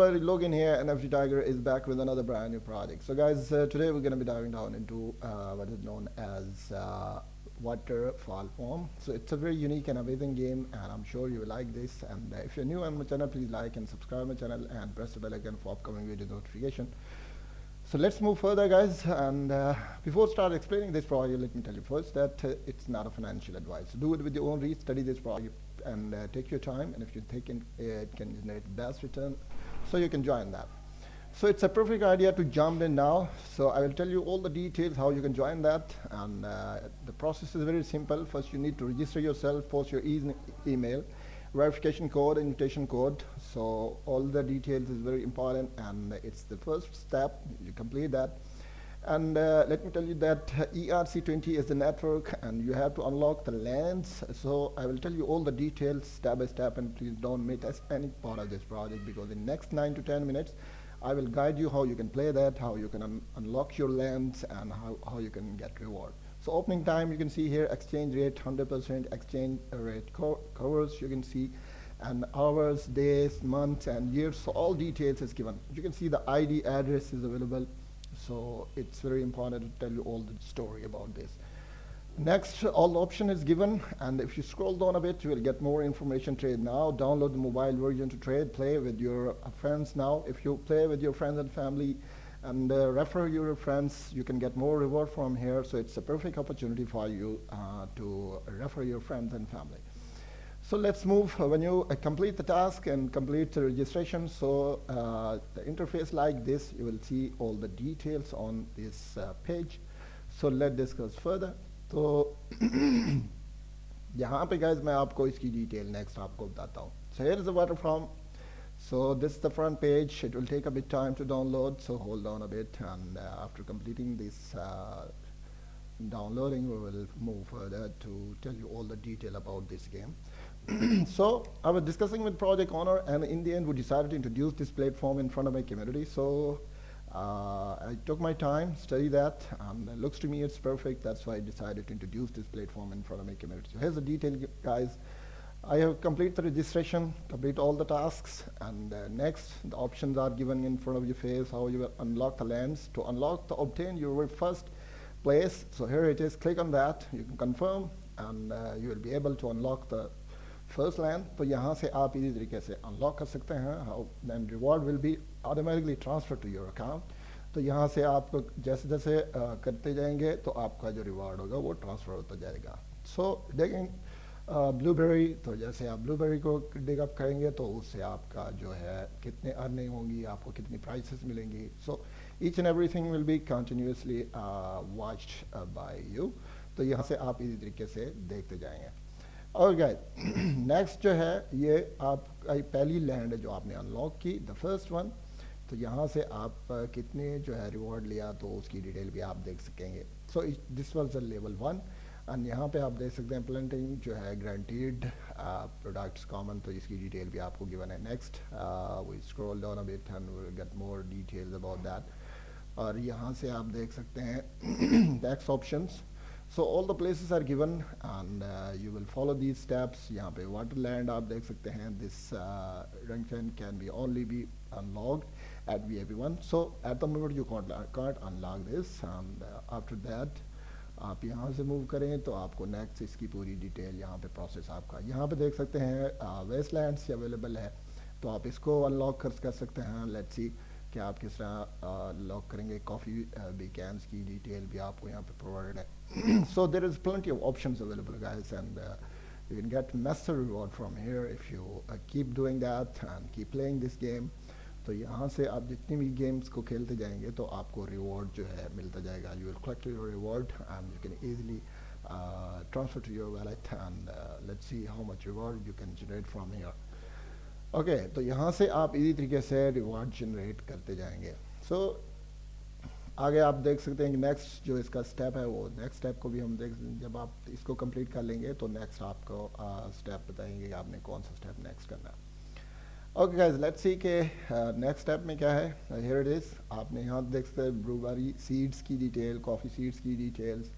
everybody, log in here, and FG Tiger is back with another brand new project. So guys, today we're going to be diving down into what is known as Waterfall Farm. So it's a very unique and amazing game, and I'm sure you will like this. And if you're new on my channel, please like and subscribe my channel and press the bell icon for upcoming video notification. So let's move further, guys. And before start explaining this project, let me tell you first that it's not a financial advice. So do it with your own research, study this project, and take your time. And if you think it can generate best return, so you can join that. So it's a perfect idea to jump in now. So I will tell you all the details how you can join that. And the process is very simple. First, you need to register yourself, post your email, verification code, invitation code. So all the details is very important, and it's the first step. You complete that. And let me tell you that ERC20 is the network, and you have to unlock the lands. So I will tell you all the details step by step, and please don't miss any part of this project, because in next 9 to 10 minutes I will guide you how you can play that, how you can unlock your lands, and how you can get reward. So opening time, you can see here exchange rate 100%, exchange rate covers, you can see, and hours, days, months, and years. So all details is given. You can see the ID address is available. So it's very important to tell you all the story about this. Next, all the option is given, and if you scroll down a bit, you will get more information. Trade now, download the mobile version to trade, play with your friends now. If you play with your friends and family and refer your friends, you can get more reward from here. So it's a perfect opportunity for you to refer your friends and family. So let's move. When you complete the task and complete the registration, so the interface like this, you will see all the details on this page. So let's discuss further. तो यहाँ पे guys मैं आपको इसकी detail next आपको बताता हूँ. So here is the water farm. So this is the front page. It will take a bit time to download, so hold on a bit, and after completing this downloading, we will move further to tell you all the detail about this game. So I was discussing with project owner, and in the end we decided to introduce this platform in front of my community. So I took my time, study that, and it looks to me it's perfect. That's why I decided to introduce this platform in front of my community. So here's the detail, guys. I have completed the registration, complete all the tasks, and next the options are given in front of your face, how you will unlock the lands. To unlock, to obtain your first place, so here it is, click on that, you can confirm, and you will be able to unlock the first land. तो यहाँ से आप इसी तरीके से unlock कर सकते हैं. Then reward will be automatically transferred to your account. तो यहाँ से आपको जैसे जैसे करते जाएंगे तो आपका जो reward होगा वो transfer होता जाएगा. So digging blueberry, तो जैसे आप blueberry को dig up करेंगे तो उससे आपका जो है कितने earning होंगी, आपको कितनी prices मिलेंगी. So each and everything will be continuously watched by you. तो यहाँ से आप इसी तरीके से देखते जाएंगे. और गाइस नेक्स्ट जो है ये आपका पहली लैंड है जो आपने अनलॉक की, द फर्स्ट वन. तो यहाँ से आप कितने जो है रिवॉर्ड लिया तो उसकी डिटेल भी आप देख सकेंगे. So this was the level 1, and यहाँ पे आप देख सकते हैं प्लांटिंग जो है गारंटीड प्रोडक्ट्स कॉमन, तो इसकी डिटेल भी आपको गिवन है. Next we scroll down a bit and we get more details about that. और यहाँ से आप देख सकते हैं tax options. So all the places are given, and you will follow these steps. यहाँ पे waterland आप देख सकते हैं. This rank can be only be unlocked at VIP1. So at the moment you can't unlock this, and after that आप यहाँ से move करें तो आपको next इसकी पूरी detail यहाँ पे process आपका यहाँ पे देख सकते हैं. Wastelands available है, तो आप इसको unlock कर सकते हैं. Let's see कि आप किस तरह लॉक करेंगे. कॉफ़ी बीकैंस की डिटेल भी आपको यहाँ पे प्रोवाइडेड है. So there is plenty of options available, guys, and you can get massive reward from here if you keep doing that and keep playing this game. तो यहाँ से आप जितनी भी गेम्स को खेलते जाएंगे तो आपको रिवॉर्ड जो है मिलता जाएगा. You will collect your reward and you can easily transfer to your wallet, and let's see how much reward you can generate from here. Okay तो यहाँ से आप इसी तरीके से रिवॉर्ड जनरेट करते जाएंगे. सो आगे आप देख सकते हैं कि नेक्स्ट जो इसका स्टेप है वो नेक्स्ट स्टेप को भी हम देख, जब आप इसको कंप्लीट कर लेंगे तो नेक्स्ट आपको स्टेप बताएंगे कि आपने कौन सा स्टेप नेक्स्ट करना है. ओके गाइस, लेट्स सी के नेक्स्ट स्टेप में क्या है. Here it is. आपने यहाँ देख सकते हैं ब्लूबेरी सीड्स की डिटेल, कॉफ़ी सीड्स की details,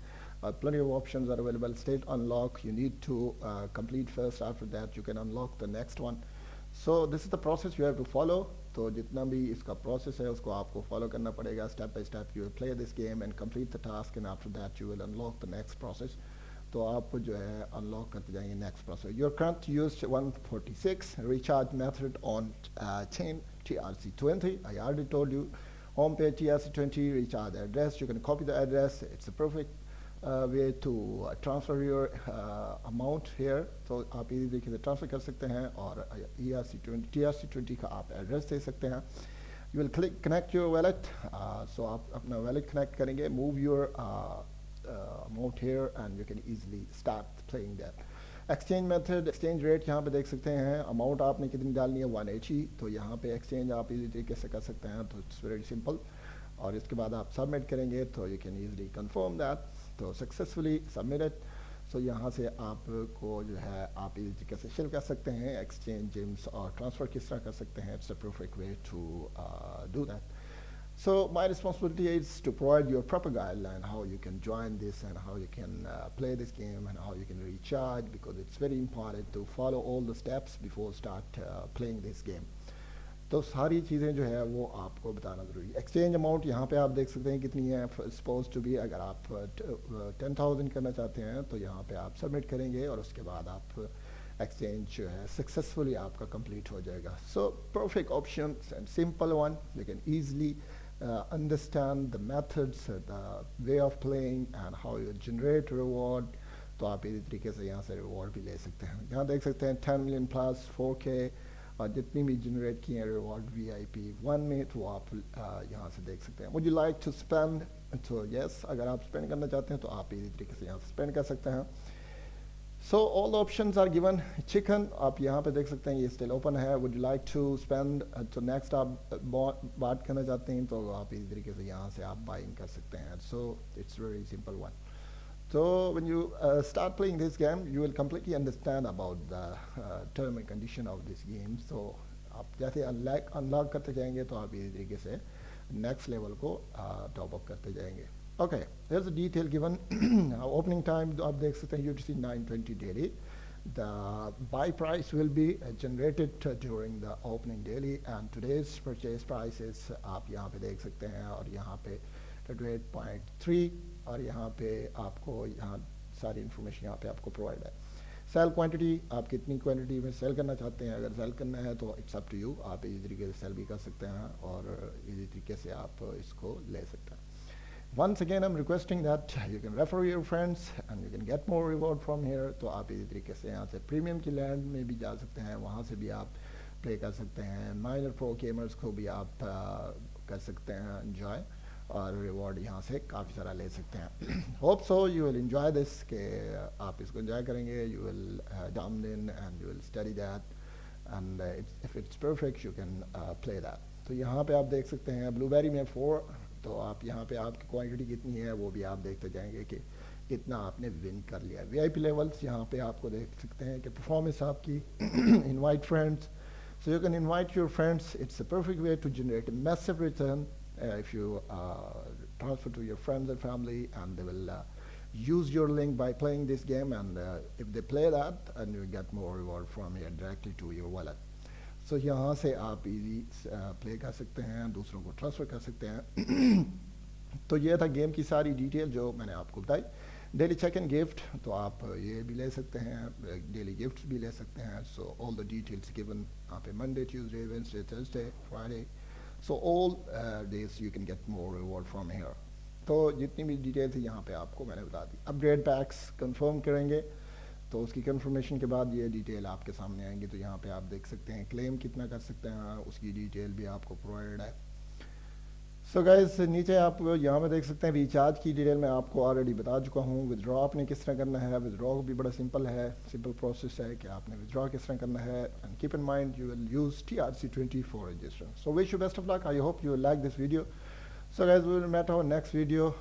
plenty of options are available. State unlock, you need to complete first. After that you can unlock the next one. So this is the process you have to follow. तो जितना भी इसका process है उसको आपको follow करना पड़ेगा step by step. You will play this game and complete the task and after that you will unlock the next process. तो आप जो है अनलॉक करते जाएंगे next process. Your current use 146 recharge method on chain TRC20. I already told you home page TRC20 recharge address. You can copy the address. It's a perfect way to transfer your amount here. तो आप इसी तरीके से transfer कर सकते हैं और TRC20 का आप एड्रेस दे सकते हैं. You will click connect your wallet. So आप अपना wallet connect करेंगे. Move your amount here and you can easily start playing that. Exchange method, exchange rate यहाँ पे देख सकते हैं. अमाउंट आपने कितनी डालनी है 180. तो यहाँ पे एक्सचेंज आप इसी तरीके से कर सकते हैं. तो इट्स वेरी सिंपल. और इसके बाद आप सबमिट करेंगे तो you can easily confirm that. तो सक्सेसफुली सबमिटेड. सो यहाँ से आपको जो है आप इसी तरीके से शेयर कर सकते हैं एक्सचेंज जिम्स और ट्रांसफ़र किस तरह कर सकते हैं. It's a perfect way to do that. So my responsibility is to provide you a proper guideline how you can join this and how you can play this game and how you can recharge, because it's very important to follow all the steps before start playing this game. तो सारी चीज़ें जो है वो आपको बताना ज़रूरी है. एक्सचेंज अमाउंट यहाँ पे आप देख सकते हैं कितनी है. सपोज टू बी अगर आप 10,000 करना चाहते हैं तो यहाँ पे आप सबमिट करेंगे और उसके बाद आप एक्सचेंज जो है सक्सेसफुली आपका कंप्लीट हो जाएगा. So perfect option and simple one. You can easily understand the methods, the way of playing and how you generate reward. तो आप इसी तरीके से यहाँ से रिवॉर्ड भी ले सकते हैं. यहाँ देख सकते हैं 10 million plus 4K और जितनी भी जनरेट किए हैं रिवॉर्ड VIP 1 में तो आप यहाँ से देख सकते हैं. Would you like to spend? तो yes, अगर आप स्पेंड करना चाहते हैं तो आप इसी तरीके से यहाँ से स्पेंड कर सकते हैं. So all the options are given. Chicken आप यहाँ पे देख सकते हैं ये still open है. Would you like to spend? तो next आप बात करना चाहते हैं तो आप इसी तरीके से यहाँ से आप buying कर सकते हैं. So it's very simple one. So when you start playing this game, you will completely understand about the term and condition of this game. So आप जैसे unlock करते जाएंगे तो आप इसी तरीके से next level को top up करते जाएंगे. Okay, here's the detail given. Opening time आप देख सकते हैं UTC 920 daily. The buy price will be generated during the opening daily and today's purchase price is आप यहाँ पे देख सकते हैं और यहाँ पे 38.3 और यहाँ पे आपको यहाँ सारी इंफॉर्मेशन यहाँ पे आपको प्रोवाइड है. सेल क्वांटिटी आप कितनी क्वांटिटी में सेल करना चाहते हैं. अगर सेल करना है तो इट्स अप टू यू. आप इसी तरीके से सेल भी कर सकते हैं और इसी तरीके से आप इसको ले सकते हैं. Once again, I'm requesting that you can refer your friends and you can get more reward from here. तो आप इसी तरीके से यहाँ से प्रीमियम की लैंड में भी जा सकते हैं. वहाँ से भी आप प्ले कर सकते हैं. माइनर प्रो गेमर्स को भी आप कर सकते हैं enjoy और रिवॉर्ड यहाँ से काफ़ी सारा ले सकते हैं. Hope so you will enjoy this कि आप इसको enjoy करेंगे. You will jump in and you will study that and if it's perfect you can play that. तो यहाँ पे आप देख सकते हैं ब्लूबेरी में 4. तो आप यहाँ पे आपकी क्वांटिटी कितनी है वो भी आप देखते जाएंगे कि कितना आपने विन कर लिया. VIP लेवल्स यहाँ पे आपको देख सकते हैं कि परफॉर्मेंस आपकी. Invite friends. So you can invite your friends. It's a perfect way to generate a massive return if you transfer to your friends and family, and they will use your link by playing this game, and if they play that, and you get more reward from here directly to your wallet. So यहाँ से आप easy play कर सकते हैं, दूसरों को transfer कर सकते हैं. तो ये था गेम की सारी डिटेल जो मैंने आपको बताई. डेली चेक एंड गिफ्ट तो आप ये भी ले सकते हैं, डेली गिफ्ट्स भी ले सकते हैं. So all the details given यहाँ पे Monday, Tuesday, Wednesday, Thursday, Friday. So all days you can get more reward from here. तो जितनी भी डिटेल थी यहाँ पे आपको मैंने बता दी. अपग्रेड पैक्स कंफर्म करेंगे तो उसकी कंफर्मेशन के बाद ये डिटेल आपके सामने आएंगी. तो यहाँ पे आप देख सकते हैं क्लेम कितना कर सकते हैं, उसकी डिटेल भी आपको प्रोवाइड है. सो गाइस नीचे आप यहाँ पे देख सकते हैं रिचार्ज की डिटेल मैं आपको ऑलरेडी बता चुका हूँ. विदड्रॉ आपने किस तरह करना है, विदड्रॉ भी बड़ा सिंपल है, सिंपल प्रोसेस है कि आपने विदड्रॉ किस तरह करना है. And keep in mind you will use TRC20 for registration. So wish you best of luck. I hope you like this video. So guys we will meet our next video.